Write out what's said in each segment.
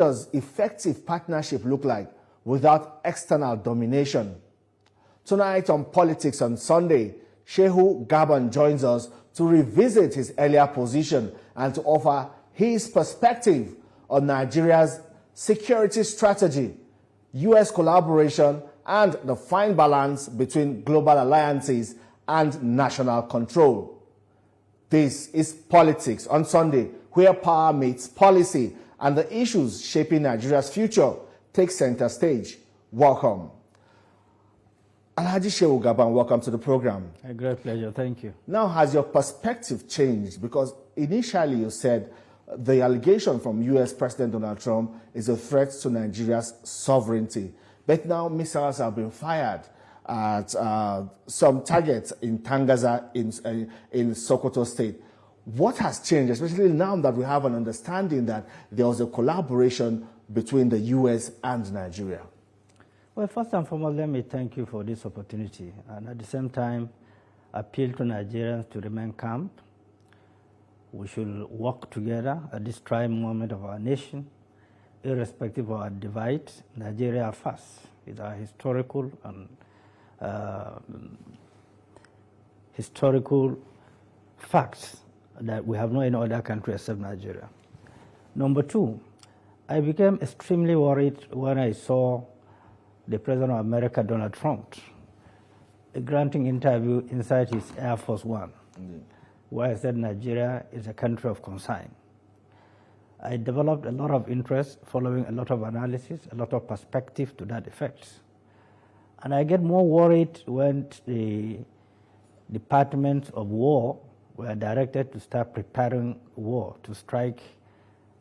Does effective partnership look like without external domination? Tonight on Politics on Sunday, Shehu Gabam joins us to revisit his earlier position and to offer his perspective on Nigeria's security strategy, U.S. collaboration, and the fine balance between global alliances and national control. This is Politics on Sunday, where power meets policy and the issues shaping Nigeria's future take center stage. Welcome. Alhaji Shehu Gabam, welcome to the program. A great pleasure, thank you. Now, has your perspective changed? Because initially you said the allegation from U.S. President Donald Trump is a threat to Nigeria's sovereignty. But now missiles have been fired at some targets in Tangaza in Sokoto State. What has changed, especially now that we have an understanding that there was a collaboration between the U.S. and Nigeria? Well, first and foremost, let me thank you for this opportunity, and at the same time, appeal to Nigerians to remain calm. We should work together at this trying moment of our nation, irrespective of our divide. Nigeria first is our historical facts that we have no any other country except Nigeria. Number two, I became extremely worried when I saw the President of America, Donald Trump, granting interview inside his Air Force One, where I said Nigeria is a country of concern. I developed a lot of interest following a lot of analysis, a lot of perspective to that effect. And I get more worried when the Department of War were directed to start preparing war to strike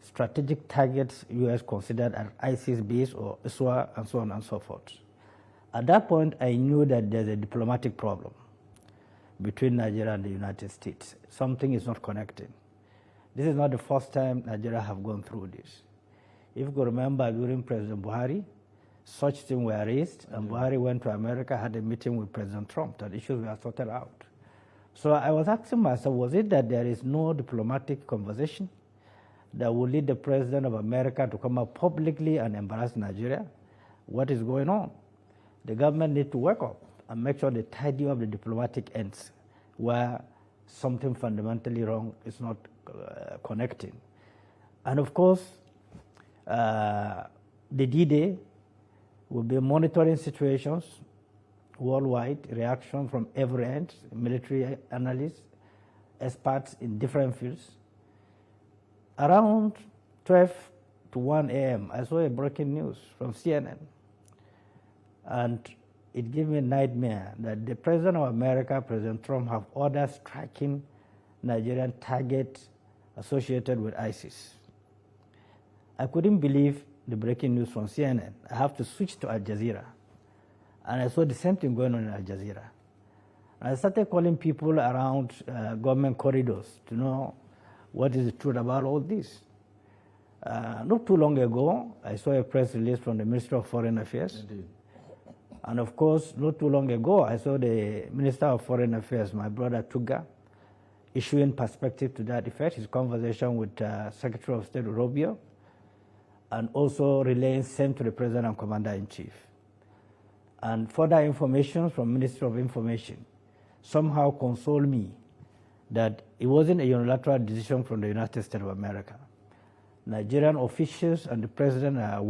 strategic targets U.S. considered as ISIS base or ISWA and so on and so forth. At that point, I knew that there's a diplomatic problem between Nigeria and the United States. Something is not connecting. This is not the first time Nigeria have gone through this. If you could remember, during President Buhari, such things were raised, and Buhari went to America, had a meeting with President Trump, that issues were sorted out. So I was asking myself, was it that there is no diplomatic conversation that will lead the President of America to come up publicly and embarrass Nigeria? What is going on? The government needs to wake up and make sure they tidy up the diplomatic ends where something fundamentally wrong is not connecting. And of course, the D-Day will be monitoring situations worldwide, reaction from every end, military analysts, experts in different fields. Around 12 to 1 a.m., I saw a breaking news from CNN. And it gave me a nightmare that the President of America, President Trump, have ordered striking Nigerian targets associated with ISIS. I couldn't believe the breaking news from CNN. I have to switch to Al Jazeera. And I saw the same thing going on in Al Jazeera. I started calling people around government corridors to know what is the truth about all this. Not too long ago, I saw a press release from the Ministry of Foreign Affairs. Indeed. And of course, not too long ago, I saw the Minister of Foreign Affairs, my brother Tuga, issuing perspective to that effect, his conversation with Secretary of State Rubio, and also relaying same to the President and Commander-in-Chief. And further information from Ministry of Information somehow consoled me that it wasn't a unilateral decision from the United States of America. Nigerian officials and the President are